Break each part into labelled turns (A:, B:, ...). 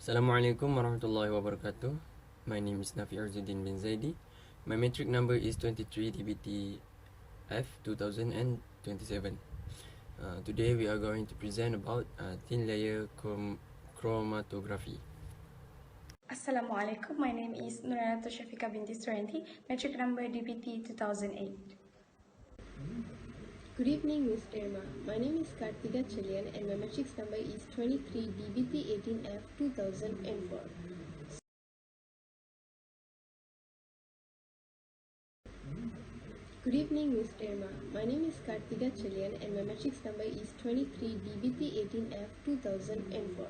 A: Assalamualaikum warahmatullahi wabarakatuh. My name is Nafi Arzuddin bin Zaidi. My metric number is 23 DBTF 2027. Today we are going to present about thin layer chromatography.
B: Assalamualaikum, my name is Nurayatu Shafika binti Surenti, metric number DBT 2008.
C: Good evening, Ms. Irma. My name is Kartika Chilian and my matrix number is 23 DBT 18F 2004. Good evening, Ms. Irma. My name is Kartika Chilian and my matrix number is 23 DBT 18F 2004.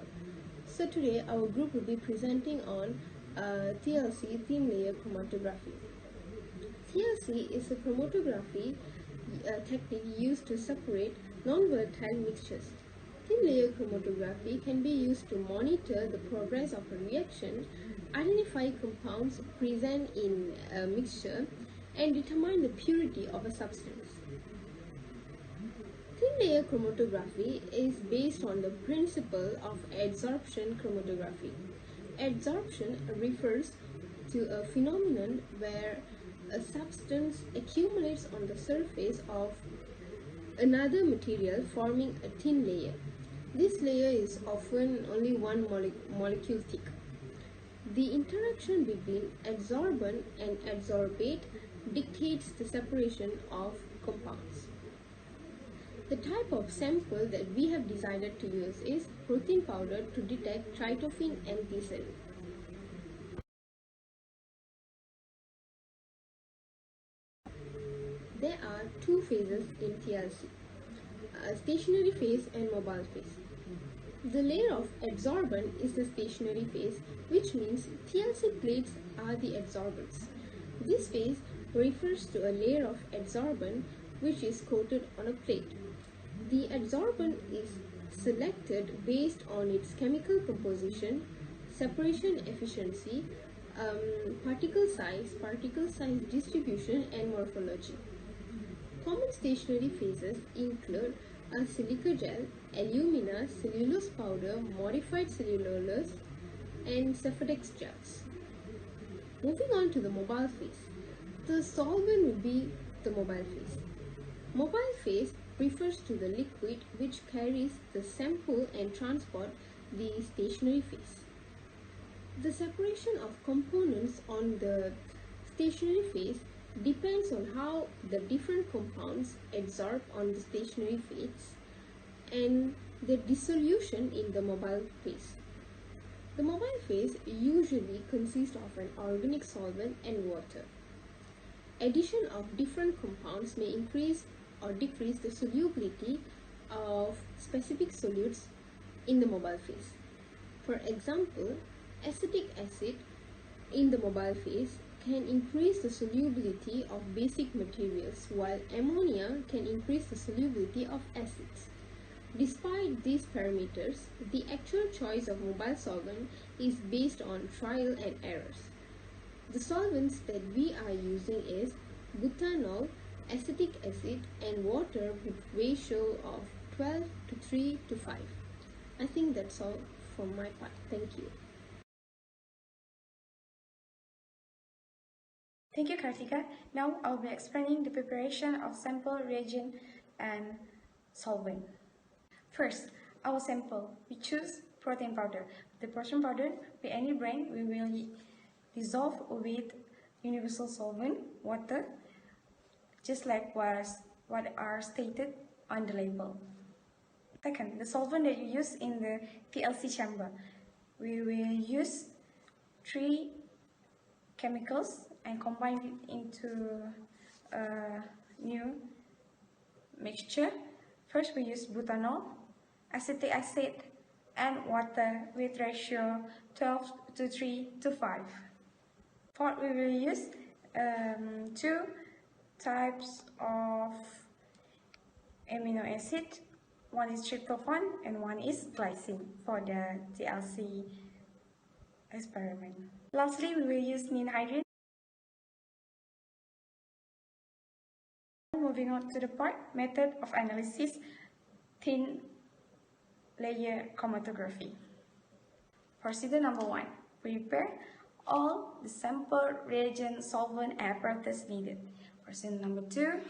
C: So today our group will be presenting on TLC, thin layer chromatography. TLC is a chromatography technique used to separate non-volatile mixtures. Thin layer chromatography can be used to monitor the progress of a reaction, identify compounds present in a mixture, and determine the purity of a substance. Thin layer chromatography is based on the principle of adsorption chromatography. Adsorption refers to a phenomenon where a substance accumulates on the surface of another material, forming a thin layer. This layer is often only one molecule thick. The interaction between adsorbent and adsorbate dictates the separation of compounds. The type of sample that we have decided to use is protein powder to detect tryptophan and glycerin. There are two phases in TLC, stationary phase and mobile phase. The layer of adsorbent is the stationary phase, which means TLC plates are the adsorbents. This phase refers to a layer of adsorbent which is coated on a plate. The adsorbent is selected based on its chemical composition, separation efficiency, particle size distribution, and morphology. Common stationary phases include a silica gel, alumina, cellulose powder, modified cellulose, and Cephalodex gels. Moving on to the mobile phase. The solvent will be the mobile phase. Mobile phase refers to the liquid which carries the sample and transport the stationary phase. The separation of components on the stationary phase depends on how the different compounds adsorb on the stationary phase and their dissolution in the mobile phase. The mobile phase usually consists of an organic solvent and water. Addition of different compounds may increase or decrease the solubility of specific solutes in the mobile phase. For example, acetic acid in the mobile phase can increase the solubility of basic materials, while ammonia can increase the solubility of acids. Despite these parameters, the actual choice of mobile solvent is based on trial and errors. The solvents that we are using is butanol, acetic acid, and water with ratio of 12 to 3 to 5. I think that's all from my part. Thank you.
B: Thank you, Kartika. Now I'll be explaining the preparation of sample, reagent, and solvent. First, our sample. We choose protein powder. The protein powder, with any brand, we will dissolve with universal solvent, water, just like what are stated on the label. Second, the solvent that you use in the TLC chamber. We will use 3 chemicals and combine it into a new mixture. First, we use butanol, acetic acid, and water with ratio 12 to 3 to 5. Fourth, we will use 2 types of amino acid. One is tryptophan and one is glycine for the TLC experiment. Lastly, we will use ninhydrin. Moving on to the part method of analysis, thin layer chromatography. Procedure number 1. Prepare all the sample, reagent, solvent, and apparatus needed. Procedure number 2.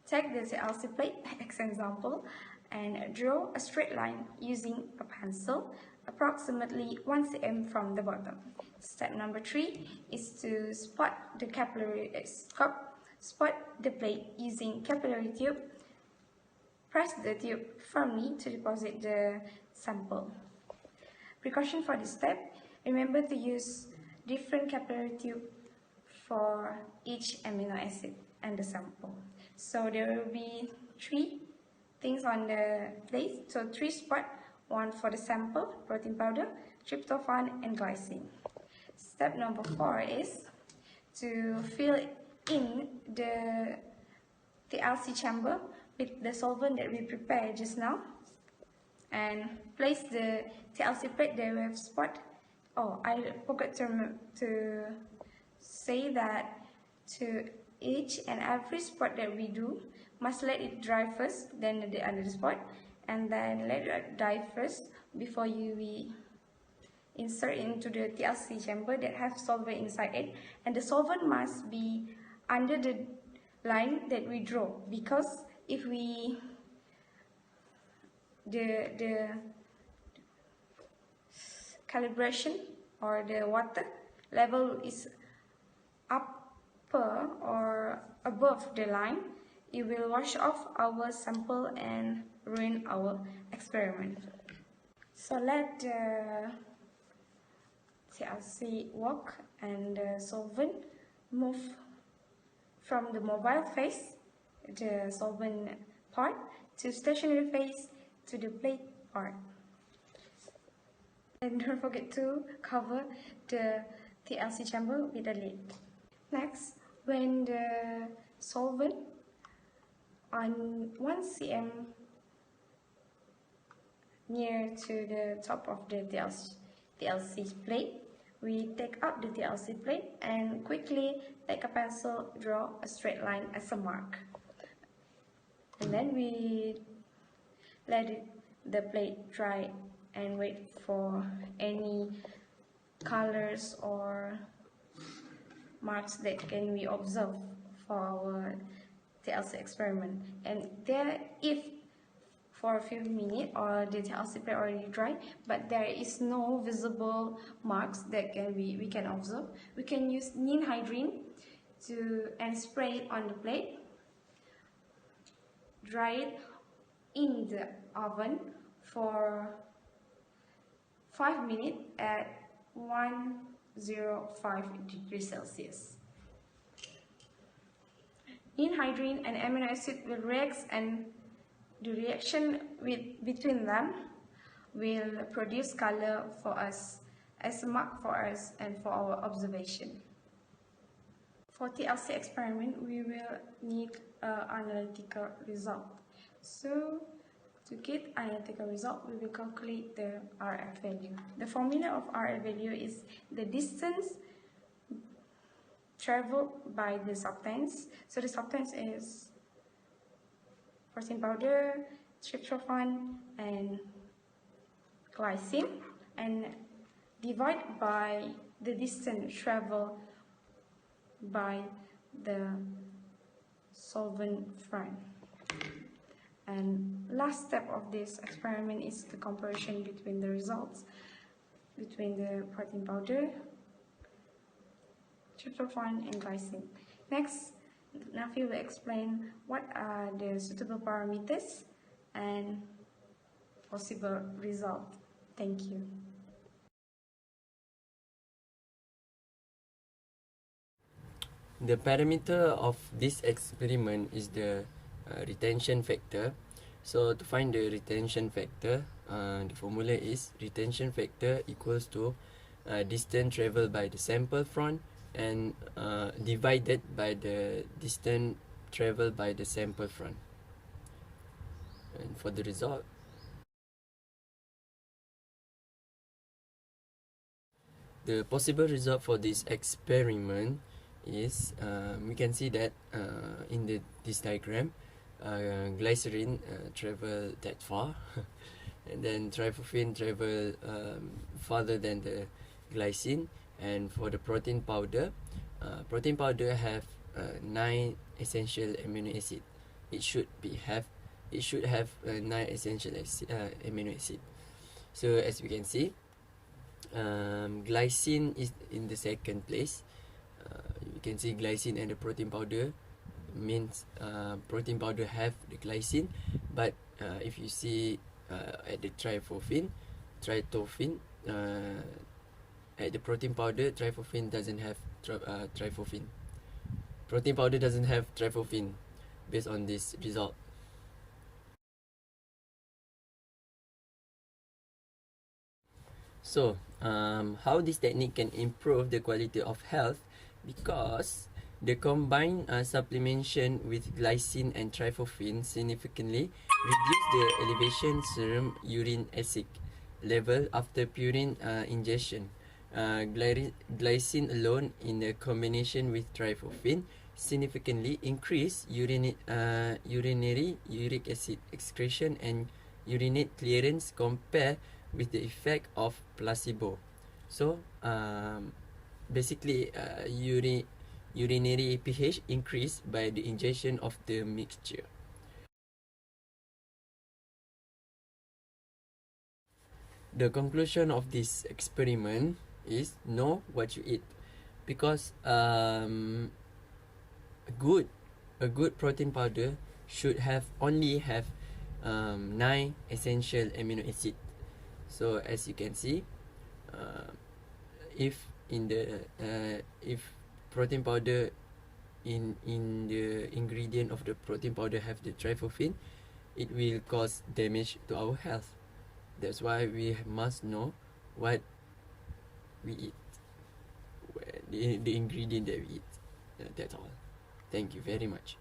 B: Take the TLC plate, as an example, and draw a straight line using a pencil approximately 1 cm from the bottom. Step number 3 is to spot the plate using capillary tube. Press the tube firmly to deposit the sample. Precaution for this step: remember to use different capillary tube for each amino acid and the sample. So there will be 3 things on the plate, so 3 spots, one for the sample, protein powder, tryptophan, and glycine. Step number 4 is to fill in the TLC chamber with the solvent that we prepared just now, and place the TLC plate that we have spot. Oh, I forgot to say that to each and every spot that we do, must let it dry first, then the other spot, and then let it dry first before we insert into the TLC chamber that have solvent inside it, and the solvent must be under the line that we draw, because if we the calibration or the water level is upper or above the line, it will wash off our sample and ruin our experiment. So let the TLC work and the solvent move from the mobile phase, the solvent part, to stationary phase, to the plate part. And don't forget to cover the TLC chamber with a lid. Next, when the solvent on 1 cm near to the top of the TLC plate, we take up the TLC plate and quickly take a pencil, draw a straight line as a mark. And then we let the plate dry and wait for any colors or marks that can be observed for our TLC experiment. And there, if for a few minutes or the TLC plate already dry, but there is no visible marks that we can observe, we can use ninhydrin and spray it on the plate, dry it in the oven for 5 minutes at 105 degrees Celsius. Ninhydrin and amino acid will react, and the reaction between them will produce color for us as a mark for us and for our observation. For TLC experiment, we will need an analytical result. So to get analytical result, we will calculate the RF value. The formula of RF value is the distance traveled by the substance. So the substance is protein powder, tryptophan, and glycine, and divide by the distance traveled by the solvent front. And last step of this experiment is the comparison between the results between the protein powder, tryptophan, and glycine. Next, Nafi will explain what are the suitable parameters and possible result. Thank you.
A: The parameter of this experiment is the retention factor. So to find the retention factor, the formula is retention factor equals to distance traveled by the sample front and divided by the distance traveled by the sample front. And for the result, the possible result for this experiment is we can see that in this diagram, glycerin travel that far and then tryptophan travel farther than the glycine. And for the protein powder have 9 essential amino acid. It should have 9 essential amino acid. So as we can see, glycine is in the second place. You can see glycine and the protein powder means protein powder have the glycine, but if you see at the tryptophan, at the protein powder, tryptophan doesn't have tryptophan. Protein powder doesn't have tryptophan based on this result. So, how this technique can improve the quality of health, because the combined supplementation with glycine and tryptophan significantly reduce the elevation serum uric acid level after purine ingestion. Glycine alone in a combination with tryptophan significantly increase urinary uric acid excretion and urinate clearance compared with the effect of placebo. So basically urinary pH increased by the ingestion of the mixture. The conclusion of this experiment is know what you eat, because a good protein powder should only have 9 essential amino acid. So as you can see, if protein powder in the ingredient of the protein powder have the tryptophan, it will cause damage to our health. That's why we must know what we eat, the ingredient that we eat. That's all. Thank you very much.